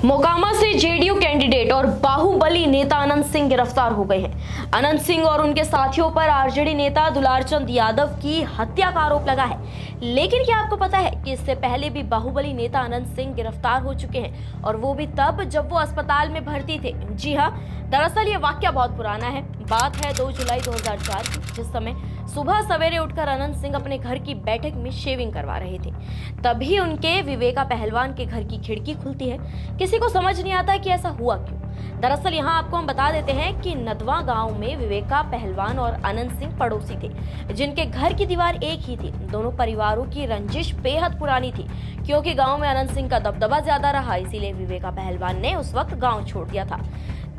मोकामा से JDU candidate और बाहुबली नेता अनंत सिंह गिरफ्तार हो गए हैं। अनंत सिंह और उनके साथियों पर आरजेडी नेता दुलारचंद यादव की हत्या का आरोप लगा है। लेकिन क्या आपको पता है कि इससे पहले भी बाहुबली नेता अनंत सिंह गिरफ्तार हो चुके हैं, और वो भी तब जब वो अस्पताल में भर्ती थे। जी हाँ, दरअसल ये वाकया बहुत पुराना है। बात है 2 जुलाई 2004 की, जिस समय सुबह सवेरे उठकर अनंत सिंह अपने घर की बैठक में शेविंग करवा रहे थे। तभी उनके विवेका पहलवान के घर की खिड़की खुलती है। किसी को समझ नहीं आता कि ऐसा हुआ क्यों। दरअसल यहाँ आपको हम बता देते हैं कि नदवा गांव में विवेका पहलवान और अनंत सिंह पड़ोसी थे, जिनके घर की दीवार एक ही थी। दोनों परिवारों की रंजिश बेहद पुरानी थी, क्योंकि गांव में अनंत सिंह का दबदबा ज्यादा रहा। इसीलिए विवेका पहलवान ने उस वक्त गांव छोड़ दिया था।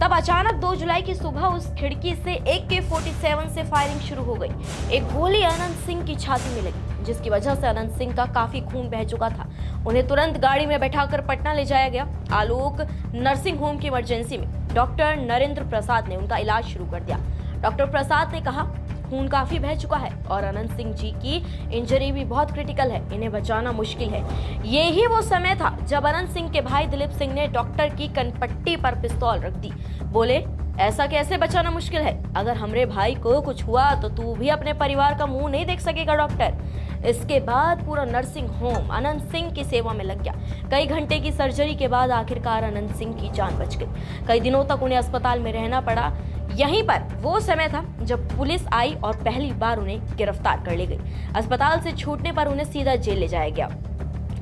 तब अचानक 2 जुलाई की सुबह उस खिड़की से AK-47 से फायरिंग शुरू हो गई। एक गोली अनंत सिंह की छाती में लगी, जिसकी वजह से अनंत सिंह का काफी खून बह चुका था। उन्हें तुरंत गाड़ी में बैठाकर पटना ले जाया गया। आलोक नर्सिंग होम की इमरजेंसी में डॉक्टर नरेंद्र प्रसाद ने उनका इलाज शुरू कर दिया। डॉक्टर प्रसाद ने कहा, खून काफी बह चुका है और अनंत सिंह जी की इंजरी भी बहुत क्रिटिकल है, इन्हें बचाना मुश्किल है। यही वो समय था जब अनंत सिंह के भाई दिलीप सिंह ने डॉक्टर की कनपट्टी पर पिस्तौल रख दी। बोले, ऐसा कैसे बचाना मुश्किल है? अगर हमरे भाई को कुछ हुआ तो तू भी अपने परिवार का मुंह नहीं देख सकेगा डॉक्टर। इसके बाद पूरा नर्सिंग होम अनंत सिंह की सेवा में लग गया। कई घंटे की सर्जरी के बाद आखिरकार अनंत सिंह की जान बच गई। कई दिनों तक उन्हें अस्पताल में रहना पड़ा। यहीं पर वो समय था जब पुलिस आई और पहली बार उन्हें गिरफ्तार कर ली गई। अस्पताल से छूटने पर उन्हें सीधा जेल ले जाया गया।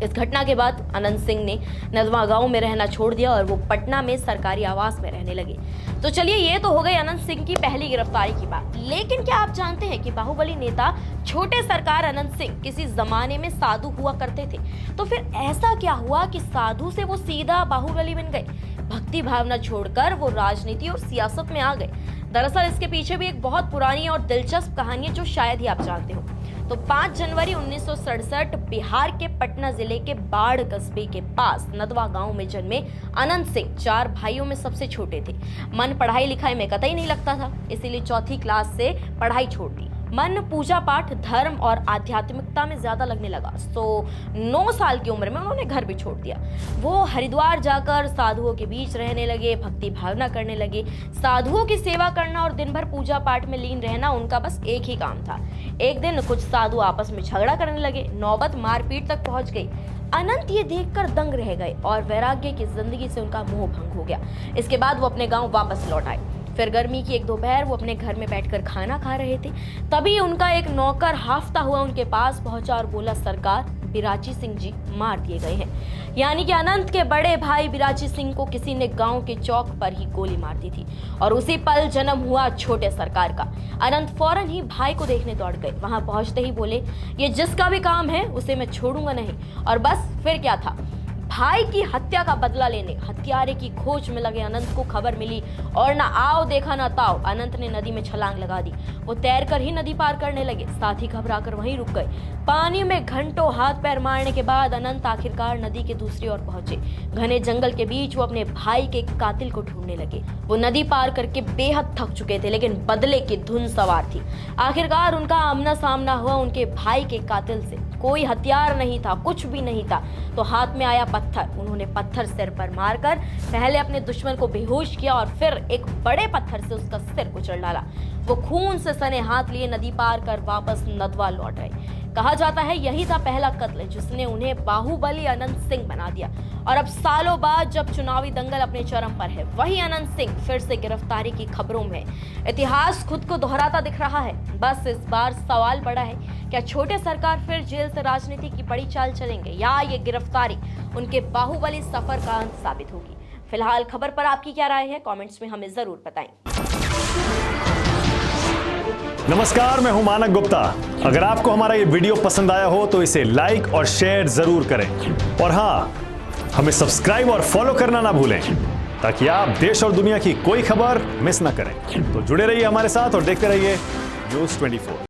इस घटना के बाद अनंत सिंह ने नदवा गांव में रहना छोड़ दिया और वो पटना में सरकारी आवास में रहने लगे। तो चलिए, ये तो हो गई अनंत सिंह की पहली गिरफ्तारी की बात। लेकिन क्या आप जानते हैं कि बाहुबली नेता छोटे सरकार अनंत सिंह किसी जमाने में साधु हुआ करते थे? तो फिर ऐसा क्या हुआ कि साधु से वो सीधा बाहुबली बन गए? भक्ति भावना छोड़कर वो राजनीति और सियासत में आ गए। दरअसल इसके पीछे भी एक बहुत पुरानी और दिलचस्प कहानी है, जो शायद ही आप जानते हो। तो 5 जनवरी 1967 बिहार के पटना जिले के बाढ़ कस्बे के पास नदवा गांव में जन्मे अनंत सिंह 4 भाइयों में सबसे छोटे थे। मन पढ़ाई लिखाई में कतई नहीं लगता था, इसीलिए 4th क्लास से पढ़ाई छोड़ दी। मन पूजा पाठ, धर्म और आध्यात्मिकता में ज्यादा लगने लगा। तो 9 साल की उम्र में उन्होंने घर भी छोड़ दिया। वो हरिद्वार जाकर साधुओं के बीच रहने लगे, भक्ति भावना करने लगे। साधुओं की सेवा करना और दिन भर पूजा पाठ में लीन रहना उनका बस एक ही काम था। एक दिन कुछ साधु आपस में झगड़ा करने लगे, नौबत मारपीट तक पहुंच गई। अनंत ये देखकर दंग रह गए और वैराग्य की जिंदगी से उनका मोह भंग हो गया। इसके बाद वो अपने गांव वापस लौट आए। फिर गर्मी की एक दोपहर वो अपने घर में बैठकर खाना खा रहे थे। तभी उनका एक नौकर हाफता हुआ उनके पास पहुंचा और बोला, सरकार, बिराची सिंह जी मार दिए गए हैं। यानी कि अनंत के बड़े भाई बिराची सिंह को किसी ने गांव के चौक पर ही गोली मार दी थी, और उसी पल जन्म हुआ छोटे सरकार का। अनंत फौरन ही भाई को देखने दौड़ गए। वहां पहुंचते ही बोले, ये जिसका भी काम है उसे मैं छोड़ूंगा नहीं। और बस फिर क्या था, भाई की हत्या का बदला लेने हत्यारे की खोज में लगे अनंत को खबर मिली, और ना आओ देखा ना ताओ, अनंत ने नदी में छलांग लगा दी। वो तैरकर ही नदी पार करने लगे। साथी घबराकर वहीं रुक गए। पानी में घंटों हाथ पैर मारने के बाद अनंत आखिरकार नदी के दूसरी ओर पहुंचे। घने जंगल के बीच वो अपने भाई के कातिल को ढूंढने लगे। वो नदी पार करके बेहद थक चुके थे, लेकिन बदले की धुन सवार थी। आखिरकार उनका आमना सामना हुआ उनके भाई के कातिल से। कोई हथियार नहीं था, कुछ भी नहीं था, तो हाथ में आया पत्थर। उन्होंने पत्थर सिर पर मारकर पहले अपने दुश्मन को बेहोश किया और फिर एक बड़े पत्थर से उसका सिर कुचल डाला। वो खून से सने हाथ लिए नदी पार कर वापस नदवा लौट आए। कहा जाता है यही था पहला कत्ल जिसने उन्हें बाहुबली अनंत सिंह बना दिया। और अब सालों बाद जब चुनावी दंगल अपने चरम पर है, वही अनंत सिंह फिर से गिरफ्तारी की खबरों में। इतिहास खुद को दोहराता दिख रहा है। बस इस बार सवाल बड़ा है, क्या छोटे सरकार फिर जेल से राजनीति की बड़ी चाल चलेंगे, या ये गिरफ्तारी उनके बाहुबली सफर का अंत साबित होगी? फिलहाल खबर पर आपकी क्या राय है, कमेंट्स में हमें जरूर बताएं। नमस्कार, मैं हूं मानक गुप्ता। अगर आपको हमारा ये वीडियो पसंद आया हो तो इसे लाइक और शेयर जरूर करें, और हां, हमें सब्सक्राइब और फॉलो करना ना भूलें, ताकि आप देश और दुनिया की कोई खबर मिस ना करें। तो जुड़े रहिए हमारे साथ और देखते रहिए न्यूज़ 24।